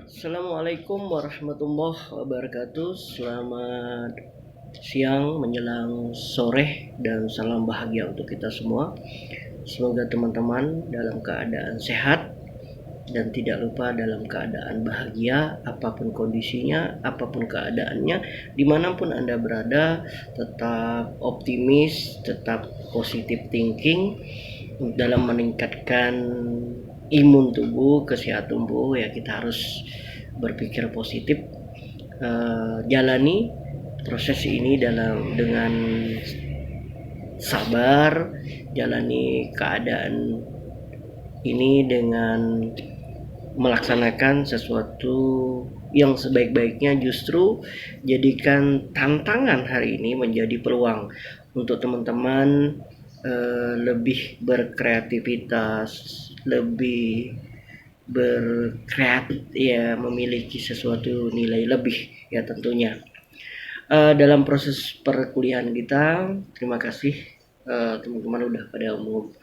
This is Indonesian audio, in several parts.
Assalamualaikum warahmatullahi wabarakatuh. Selamat siang menjelang sore dan salam bahagia untuk kita semua. Semoga teman-teman dalam keadaan sehat dan tidak lupa dalam keadaan bahagia apapun kondisinya, apapun keadaannya, dimanapun Anda berada, tetap optimis, tetap positive thinking dalam meningkatkan imun tubuh, kesehatan tubuh. Ya, kita harus berpikir positif, jalani proses ini dengan sabar, jalani keadaan ini dengan melaksanakan sesuatu yang sebaik-baiknya. Justru jadikan tantangan hari ini menjadi peluang untuk teman-teman lebih berkreativitas, lebih berkreatif, ya, memiliki sesuatu nilai lebih, ya, tentunya dalam proses perkuliahan kita. Terima kasih teman-teman udah pada umum.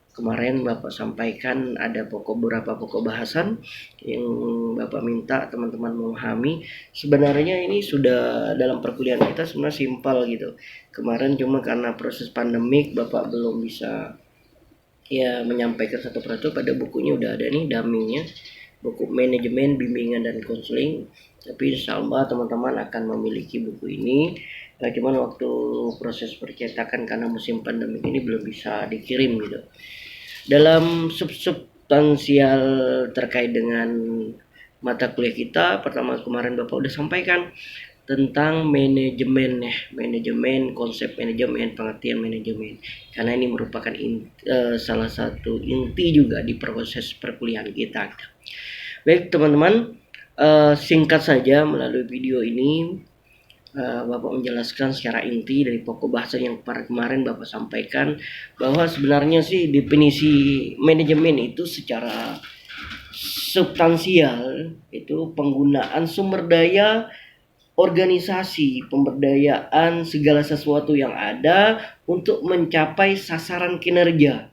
Kemarin Bapak sampaikan ada beberapa pokok bahasan yang Bapak minta teman-teman memahami. Sebenarnya ini sudah dalam perkuliahan kita sebenarnya simpel gitu. Kemarin cuma karena proses pandemik Bapak belum bisa ya menyampaikan satu persatu. Pada bukunya udah ada nih dummy-nya, buku manajemen bimbingan dan konseling. Tapi insya Allah teman-teman akan memiliki buku ini. Nah, cuman waktu proses percetakan karena musim pandemi ini belum bisa dikirim gitu. Dalam substansial terkait dengan mata kuliah kita, pertama kemarin Bapak udah sampaikan tentang manajemen, ya, manajemen, konsep manajemen, pengertian manajemen, karena ini merupakan salah satu inti juga di proses perkuliahan kita. Baik teman-teman, singkat saja melalui video ini Bapak menjelaskan secara inti dari pokok bahasan yang kemarin Bapak sampaikan, bahwa sebenarnya sih definisi manajemen itu secara substansial itu penggunaan sumber daya organisasi, pemberdayaan segala sesuatu yang ada untuk mencapai sasaran kinerja.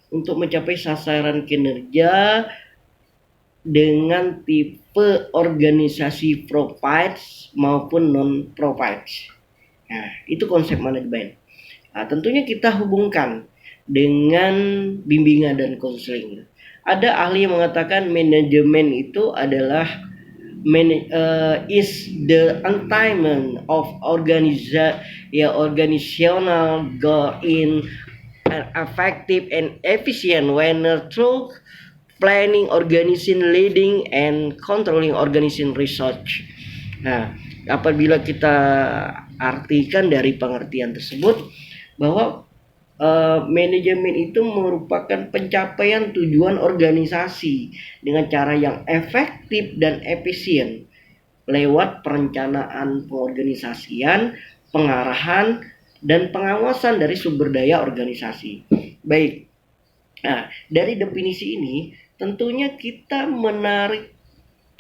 Untuk mencapai sasaran kinerja dengan tipe organisasi provides maupun non-provides. Nah, itu konsep manajemen. Nah, tentunya kita hubungkan dengan bimbingan dan konseling. Ada ahli yang mengatakan manajemen itu adalah is the attainment of organizational goal in an effective and efficient manner through planning, organizing, leading, and controlling organizing research. Nah, apabila kita artikan dari pengertian tersebut bahwa manajemen itu merupakan pencapaian tujuan organisasi dengan cara yang efektif dan efisien lewat perencanaan pengorganisasian, pengarahan, dan pengawasan dari sumber daya organisasi. Baik, nah dari definisi ini tentunya kita menarik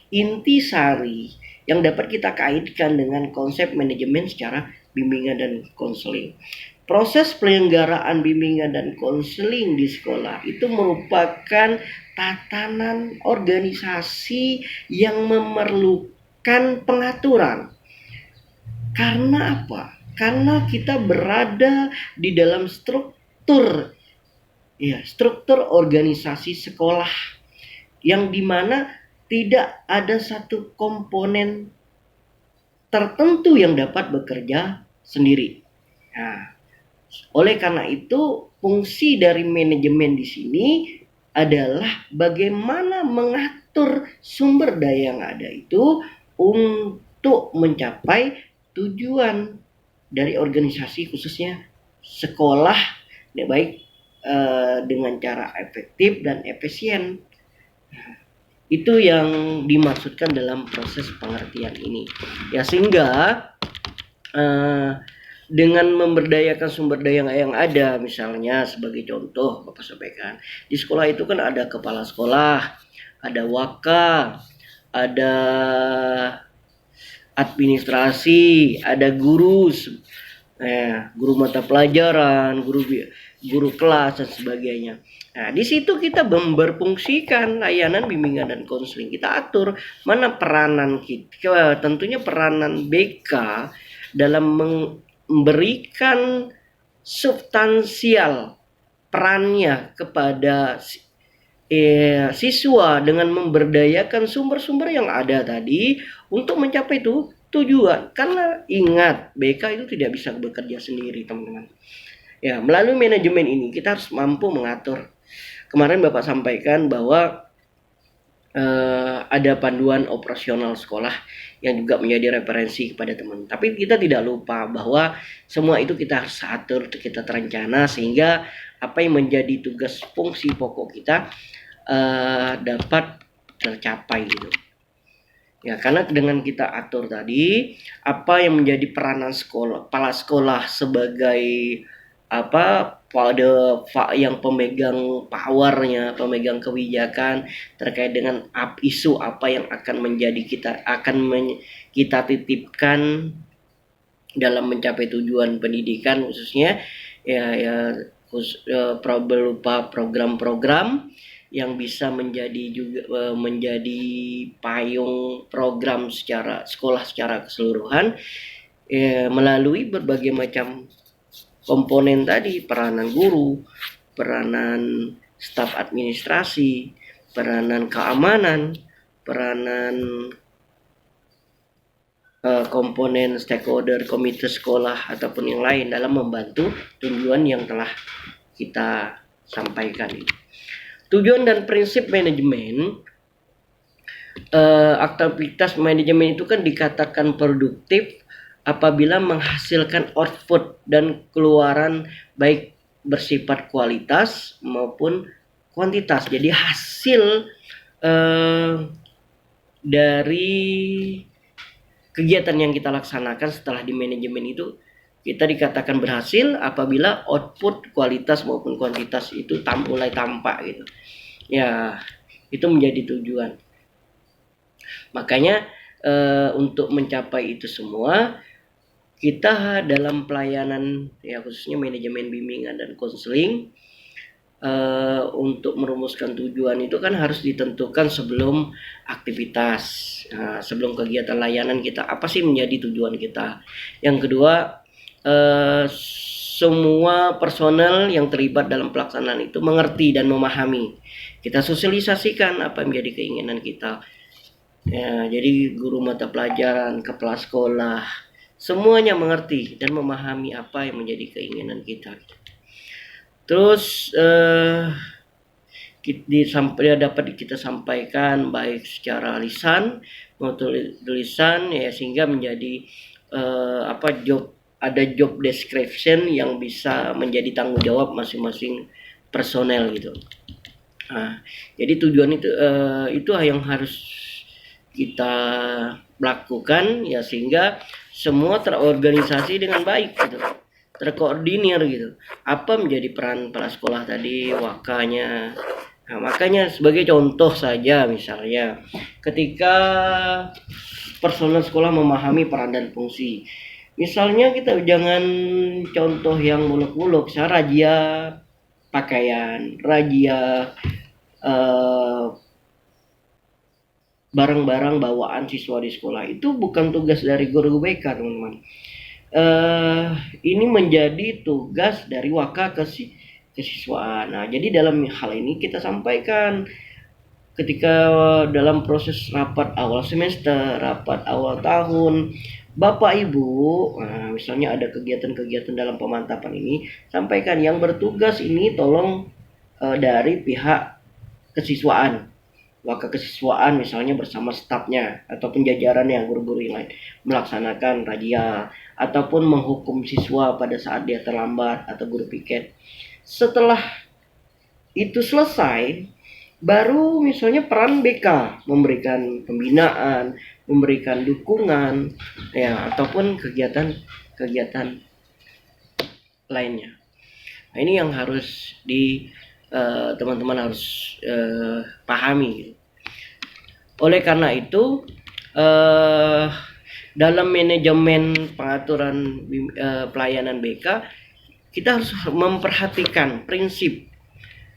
intisari yang dapat kita kaitkan dengan konsep manajemen secara bimbingan dan konseling. Proses penyelenggaraan bimbingan dan konseling di sekolah itu merupakan tatanan organisasi yang memerlukan pengaturan. Karena apa? Karena kita berada di dalam struktur organisasi sekolah yang dimana tidak ada satu komponen tertentu yang dapat bekerja sendiri. Nah, oleh karena itu, fungsi dari manajemen di sini adalah bagaimana mengatur sumber daya yang ada itu untuk mencapai tujuan dari organisasi, khususnya sekolah, baik dengan cara efektif dan efisien. Itu yang dimaksudkan dalam proses pengertian ini. Ya, sehingga dengan memberdayakan sumber daya yang ada, misalnya sebagai contoh Bapak sampaikan, di sekolah itu kan ada kepala sekolah, ada waka, ada administrasi, ada guru, guru mata pelajaran, guru kelas dan sebagainya. Nah, di situ kita berfungsikan layanan bimbingan dan konseling. Kita atur mana peranan kita, tentunya peranan BK dalam memberikan substansial perannya kepada siswa dengan memberdayakan sumber-sumber yang ada tadi untuk mencapai tujuan. Karena ingat, BK itu tidak bisa bekerja sendiri, teman-teman. Ya, melalui manajemen ini kita harus mampu mengatur. Kemarin Bapak sampaikan bahwa ada panduan operasional sekolah yang juga menjadi referensi kepada teman. Tapi kita tidak lupa bahwa semua itu kita harus atur, kita terencana sehingga apa yang menjadi tugas fungsi pokok kita dapat tercapai gitu. Ya, karena dengan kita atur tadi apa yang menjadi peranan sekolah, kepala sekolah sebagai pada yang pemegang powernya, pemegang kebijakan terkait dengan isu apa yang akan menjadi kita titipkan dalam mencapai tujuan pendidikan, khususnya berupa program-program yang bisa menjadi payung program secara sekolah secara keseluruhan melalui berbagai macam komponen tadi, peranan guru, peranan staf administrasi, peranan keamanan, peranan komponen stakeholder komite sekolah ataupun yang lain dalam membantu tujuan yang telah kita sampaikan. Tujuan dan prinsip manajemen, aktivitas manajemen itu kan dikatakan produktif apabila menghasilkan output dan keluaran baik bersifat kualitas maupun kuantitas. Jadi hasil dari kegiatan yang kita laksanakan setelah di manajemen itu kita dikatakan berhasil apabila output kualitas maupun kuantitas itu mulai tampak gitu. Ya, itu menjadi tujuan. Makanya untuk mencapai itu semua kita dalam pelayanan ya khususnya manajemen bimbingan dan konseling untuk merumuskan tujuan itu kan harus ditentukan sebelum aktivitas, sebelum kegiatan layanan kita apa sih menjadi tujuan kita. Yang kedua, semua personel yang terlibat dalam pelaksanaan itu mengerti dan memahami. Kita sosialisasikan apa yang menjadi keinginan kita. Ya, jadi guru mata pelajaran, kepala sekolah, semuanya mengerti dan memahami apa yang menjadi keinginan kita. Terus dapat kita sampaikan baik secara lisan maupun tulisan ya sehingga menjadi job description yang bisa menjadi tanggung jawab masing-masing personel gitu. Nah, jadi tujuan itu yang harus kita lakukan ya sehingga semua terorganisasi dengan baik gitu, terkoordinir gitu. Apa menjadi peran kepala sekolah tadi, wakanya. Nah, makanya sebagai contoh saja misalnya ketika personel sekolah memahami peran dan fungsi. Misalnya kita jangan contoh yang muluk-muluk, razia pakaian, razia barang-barang bawaan siswa di sekolah. Itu bukan tugas dari guru BK, teman-teman. Ini menjadi tugas dari waka kesiswaan. Nah, jadi dalam hal ini kita sampaikan ketika dalam proses rapat awal semester, rapat awal tahun, Bapak Ibu, misalnya ada kegiatan-kegiatan dalam pemantapan ini, sampaikan yang bertugas ini tolong dari pihak kesiswaan, waka kesiswaan misalnya bersama stafnya ataupun jajarannya guru-guru yang lain melaksanakan razia ataupun menghukum siswa pada saat dia terlambat atau guru piket. Setelah itu selesai, baru misalnya peran BK memberikan pembinaan, memberikan dukungan ya ataupun kegiatan lainnya. Nah, ini yang harus teman-teman harus pahami. Oleh karena itu dalam manajemen pengaturan pelayanan BK, kita harus memperhatikan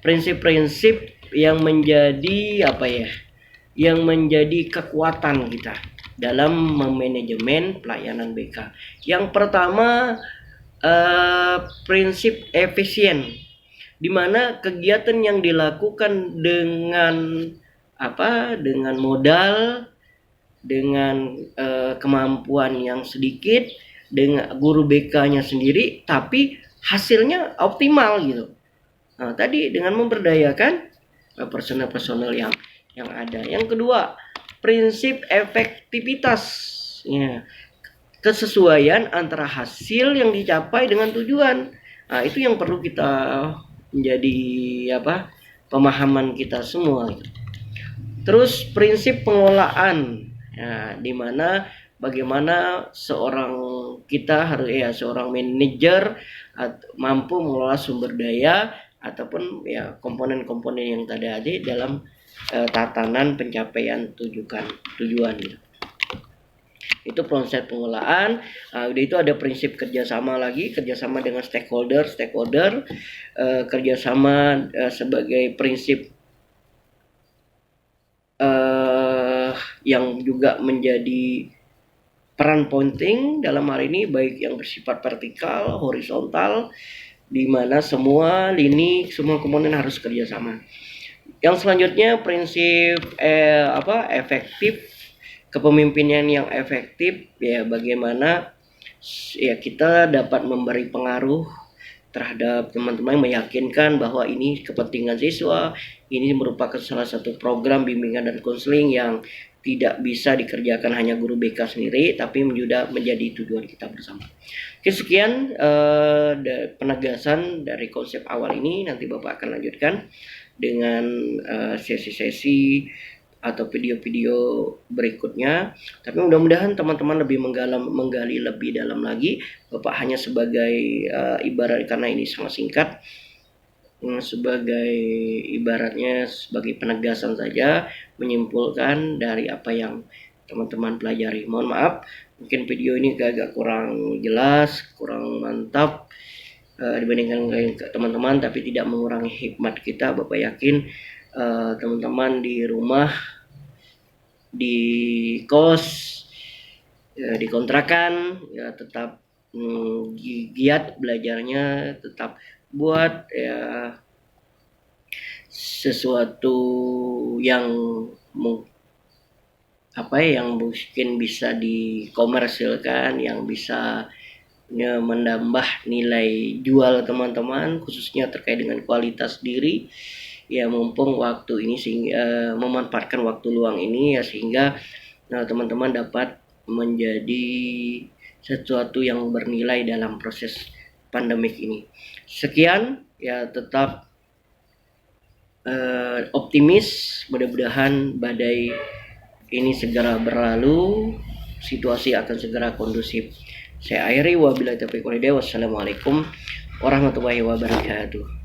prinsip-prinsip yang menjadi yang menjadi kekuatan kita dalam memanajemen pelayanan BK. Yang pertama, prinsip efisien, di mana kegiatan yang dilakukan dengan modal, dengan kemampuan yang sedikit, dengan guru BK-nya sendiri, tapi hasilnya optimal gitu. Nah, tadi dengan memberdayakan personel-personel yang ada. Yang kedua, prinsip efektivitas, ya, kesesuaian antara hasil yang dicapai dengan tujuan. Nah, itu yang perlu kita menjadi pemahaman kita semua. Terus prinsip pengelolaan, ya, di mana bagaimana seorang manajer mampu mengelola sumber daya ataupun ya komponen-komponen yang tadi ada dalam tatanan pencapaian tujuan gitu. Itu proses pengelolaan. Udah itu ada prinsip kerjasama dengan stakeholder, kerjasama sebagai prinsip yang juga menjadi peran penting dalam hal ini, baik yang bersifat vertikal, horizontal, di mana semua komponen harus kerjasama. Yang selanjutnya prinsip efektif, kepemimpinan yang efektif, ya bagaimana ya kita dapat memberi pengaruh terhadap teman-teman, meyakinkan bahwa ini kepentingan siswa, ini merupakan salah satu program bimbingan dan konseling yang tidak bisa dikerjakan hanya guru BK sendiri, tapi juga menjadi tujuan kita bersama. Oke, sekian penegasan dari konsep awal ini. Nanti Bapak akan lanjutkan dengan sesi-sesi atau video-video berikutnya. Tapi mudah-mudahan teman-teman lebih menggali lebih dalam lagi. Bapak hanya sebagai ibarat, karena ini sangat singkat, sebagai ibaratnya sebagai penegasan saja, menyimpulkan dari apa yang teman-teman pelajari. Mohon maaf, mungkin video ini agak kurang jelas, kurang mantap dibandingkan teman-teman, tapi tidak mengurangi hikmat kita. Bapak yakin teman-teman di rumah, di kos, di kontrakan, ya tetap giat belajarnya, tetap buat ya sesuatu yang mungkin bisa dikomersilkan, yang bisa menambah nilai jual teman-teman, khususnya terkait dengan kualitas diri. Ya, mumpung waktu ini sehingga memanfaatkan waktu luang ini ya, sehingga teman-teman dapat menjadi sesuatu yang bernilai dalam proses pandemik ini. Sekian, ya tetap optimis, mudah-mudahan badai ini segera berlalu, situasi akan segera kondusif. Saya akhiri, wabillahi taufiq wal hidayah. Wassalamualaikum warahmatullahi wabarakatuh.